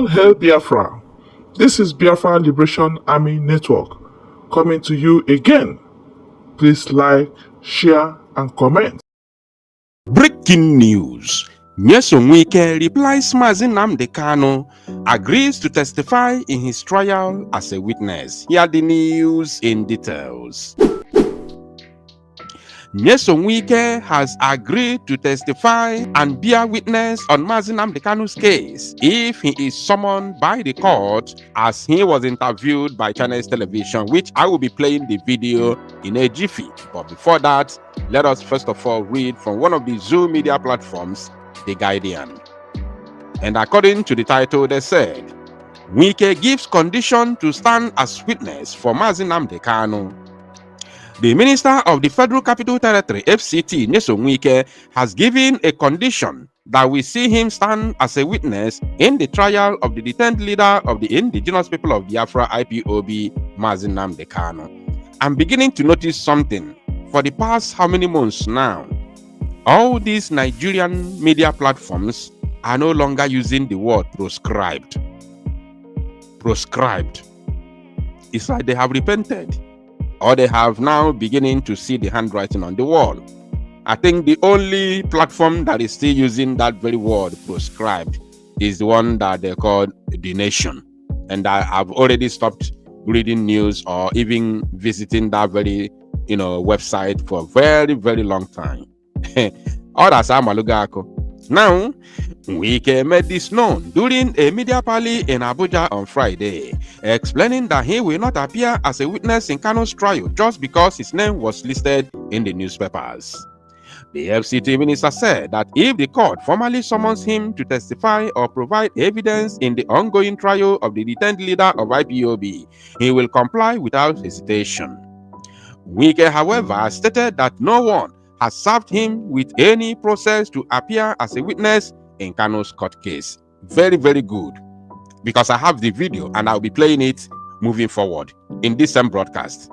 All hail Biafra. This is Biafra Liberation Army Network coming to you again. Please like, share, and comment. Breaking news. Nyesom Wike replies Nnamdi Kanu agrees to testify in his trial as a witness. Here are the news in details. Nyesom Wike has agreed to testify and bear witness on Nnamdi Kanu's case if he is summoned by the court, as he was interviewed by Channels Television, which I will be playing the video in a jiffy. But before that, let us first of all read from one of the Zoom media platforms, The Guardian. And according to the title, they said, Wike gives condition to stand as witness for Nnamdi Kanu. The Minister of the Federal Capital Territory, FCT, Nyesom Wike, has given a condition that we see him stand as a witness in the trial of the detained leader of the indigenous people of Biafra, IPOB, Nnamdi Kanu. I'm beginning to notice something. For the past how many months now, all these Nigerian media platforms are no longer using the word proscribed. Proscribed. It's like they have repented, or they have now beginning to see the handwriting on the wall. I think the only platform that is still using that very word, proscribed, is the one that they call The Nation. And I have already stopped reading news or even visiting that very website for a very, very long time. Now, Wike made this known during a media rally in Abuja on Friday, explaining that he will not appear as a witness in Kanu's trial just because his name was listed in the newspapers. The FCT minister said that if the court formally summons him to testify or provide evidence in the ongoing trial of the detained leader of IPOB, he will comply without hesitation. Wike, however, stated that no one has served him with any process to appear as a witness in Kanu's court case. Very, very good. Because I have the video and I'll be playing it moving forward in this same broadcast.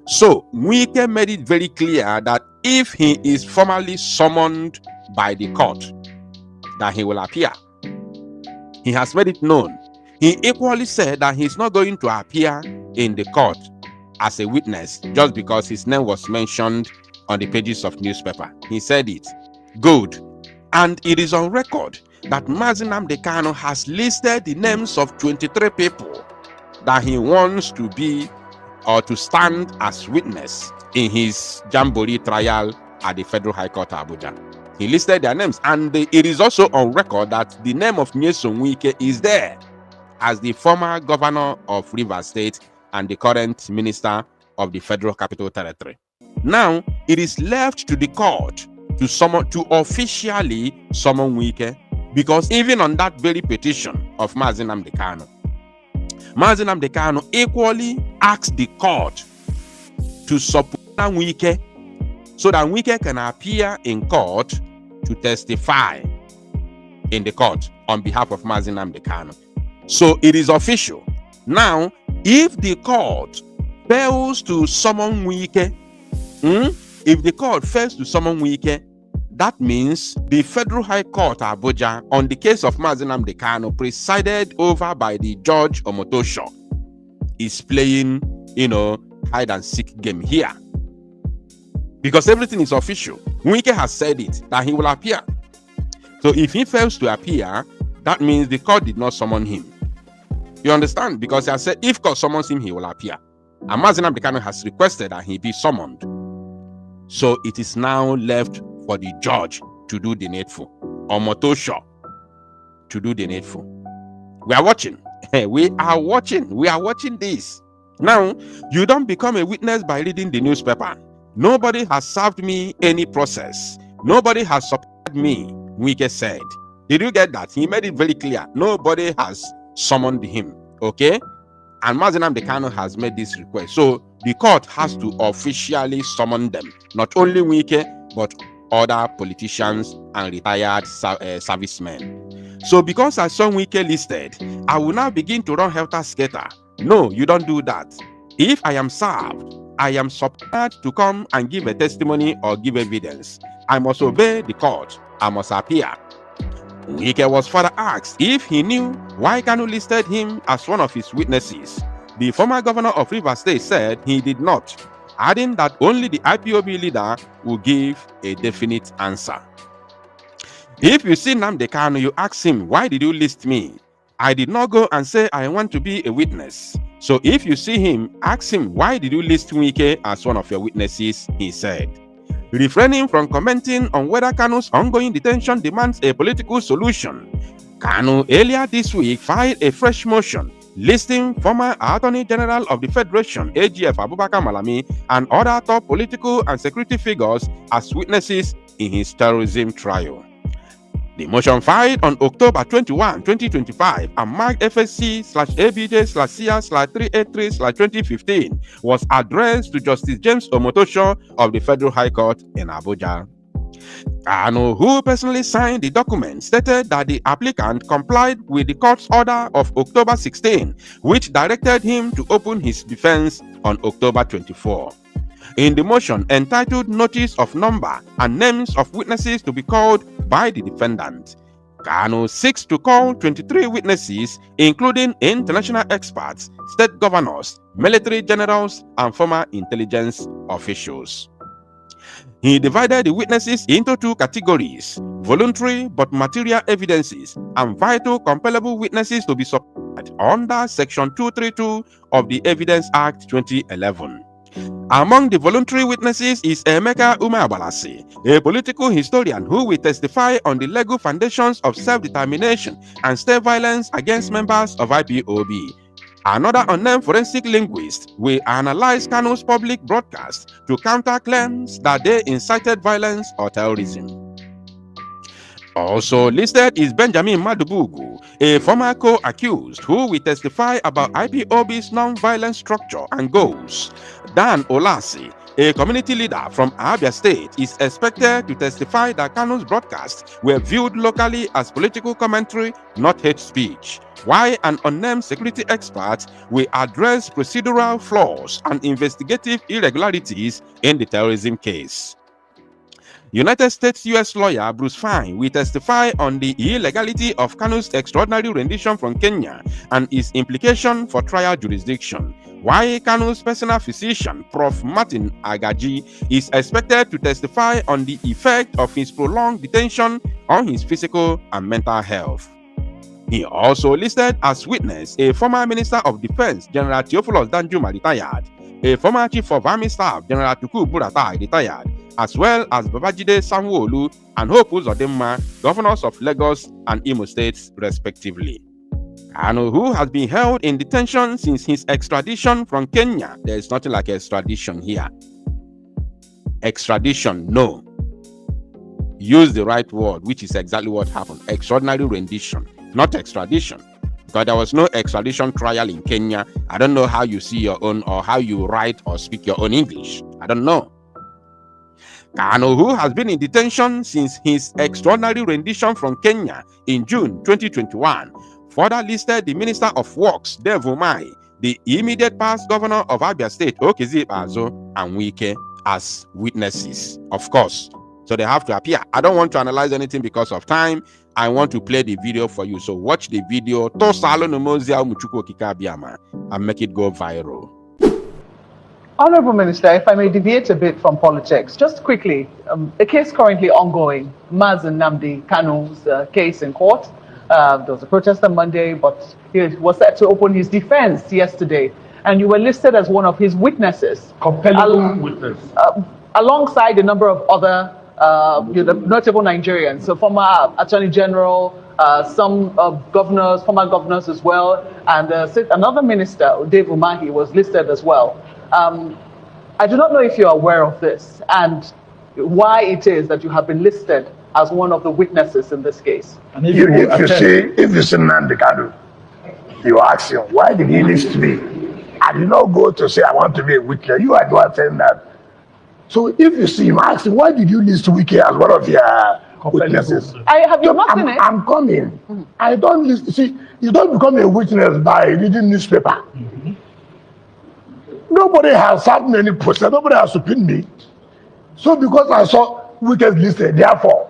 So, Wike made it very clear that if he is formally summoned by the court, that he will appear. He has made it known. He equally said that he's not going to appear in the court as a witness just because his name was mentioned on the pages of newspaper. He said it. Good. And it is on record that Nnamdi Kanu has listed the names of 23 people that he wants to be or to stand as witness in his Jamboree trial at the Federal High Court, Abuja. He listed their names, and it is also on record that the name of Nyesom Wike is there as the former governor of Rivers State and the current minister of the Federal Capital Territory. Now, it is left to the court to officially summon Wike, because even on that very petition of Nnamdi Kanu, Nnamdi Kanu equally asked the court to support Wike so that Wike can appear in court to testify in the court on behalf of Nnamdi Kanu. So it is official. Now, if the court fails to summon Wike, if the court fails to summon Wike, that means the Federal High Court Abuja on the case of Nnamdi Kanu, presided over by the Judge Omotosho, is playing, hide and seek game here. Because everything is official. Wike has said it, that he will appear. So if he fails to appear, that means the court did not summon him. You understand? Because he has said if court summons him, he will appear. And Nnamdi Kanu has requested that he be summoned. So it is now left for the judge to do the needful, or Motosho to do the needful. We are watching. We are watching this. Now, you don't become a witness by reading the newspaper. Nobody has served me any process. Nobody has supported me, Wike said. Did you get that? He made it very clear. Nobody has summoned him. Okay? And Nnamdi Kanu has made this request. So the court has to officially summon them. Not only Wike, but other politicians and retired servicemen. So because I saw Wike listed, I will now begin to run helter-skelter. No, you don't do that. If I am served, I am supposed to come and give a testimony or give evidence. I must obey the court. I must appear. Wike was further asked if he knew why Kanu listed him as one of his witnesses. The former governor of Rivers State said he did not, adding that only the IPOB leader will give a definite answer. If you see Nnamdi Kanu, you ask him, why did you list me? I did not go and say I want to be a witness. So if you see him, ask him, why did you list Wike as one of your witnesses, he said. Refraining from commenting on whether Kanu's ongoing detention demands a political solution, Kanu earlier this week filed a fresh motion listing former Attorney General of the Federation, AGF Abubakar Malami, and other top political and security figures as witnesses in his terrorism trial. The motion filed on October 21, 2025 and marked FSC/ABJ/CR/383/2015 was addressed to Justice James Omotosho of the Federal High Court in Abuja. Kanu, who personally signed the document, stated that the applicant complied with the court's order of October 16, which directed him to open his defense on October 24. In the motion entitled Notice of Number and Names of Witnesses to be Called by the Defendant, Kanu seeks to call 23 witnesses, including international experts, state governors, military generals, and former intelligence officials. He divided the witnesses into two categories: voluntary but material evidences and vital compellable witnesses to be supported under Section 232 of the Evidence Act 2011. Among the voluntary witnesses is Emeka Umeabalasi, a political historian who will testify on the legal foundations of self-determination and state violence against members of IPOB. Another unnamed forensic linguist will analyze Kanu's public broadcast to counter claims that they incited violence or terrorism. Also listed is Benjamin Madubugu, a former co-accused who will testify about IPOB's non-violent structure and goals. Dan Olasi, a community leader from Abia State, is expected to testify that Kanu's broadcasts were viewed locally as political commentary, not hate speech, while an unnamed security expert will address procedural flaws and investigative irregularities in the terrorism case. United States U.S. lawyer Bruce Fine will testify on the illegality of Kanu's extraordinary rendition from Kenya and its implication for trial jurisdiction, while Kanu's personal physician, Prof. Martin Agaji, is expected to testify on the effect of his prolonged detention on his physical and mental health. He also listed as witness a former Minister of Defense, General Theophilus Danjuma, retired, a former Chief of Army Staff, General Tukur Buratai, retired, as well as Babajide Sanwo-Olu and Hope Uzodinma, governors of Lagos and Imo states, respectively. Kanu, who has been held in detention since his extradition from Kenya. There is nothing like extradition here. Extradition, no. Use the right word, which is exactly what happened. Extraordinary rendition, not extradition. Because there was no extradition trial in Kenya. I don't know how you see your own or how you write or speak your own English. I don't know. Kanu, who has been in detention since his extraordinary rendition from Kenya in June 2021, further listed the Minister of Works, Dave Umahi, the immediate past governor of Abia State, Okezie Ikpeazu, and Wike as witnesses, of course. So they have to appear. I don't want to analyze anything because of time. I want to play the video for you. So watch the video and make it go viral. Honorable Minister, if I may deviate a bit from politics, just quickly, a case currently ongoing, Nnamdi Kanu's case in court. There was a protest on Monday, but he was set to open his defense yesterday, and you were listed as one of his witnesses. Compelling witness. Alongside a number of other notable Nigerians, so former Attorney General, some governors, former governors as well, and another minister, Dave Umahi, was listed as well. I do not know if you're aware of this and why it is that you have been listed as one of the witnesses in this case. And if you see Nnamdi Kanu, you ask him, why did he list me? I did not go to say I want to be a witness. You are the one saying that. So if you see him, ask him, why did you list Wike as one of your witnesses? Have you not seen it? I'm coming. I don't list. See, you don't become a witness by reading newspaper. Nobody has had any poster. Nobody has subpoenaed me. So because I saw Wike listed, therefore,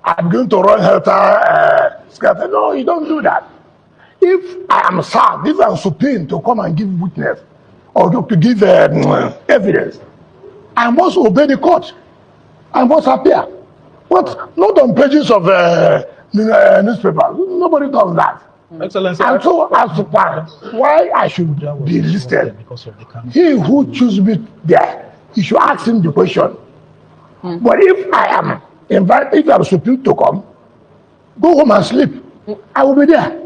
I'm going to run helter I said, no, you don't do that. If I am served, if I'm subpoenaed to come and give witness or to give evidence, I must obey the court. I must appear. But not on pages of newspaper. Nobody does that. Excellency, and so as to why I should be listed, he who chooses me there, he should ask him the question. But if I am invited, if I am subpoenaed to come, go home and sleep. I will be there.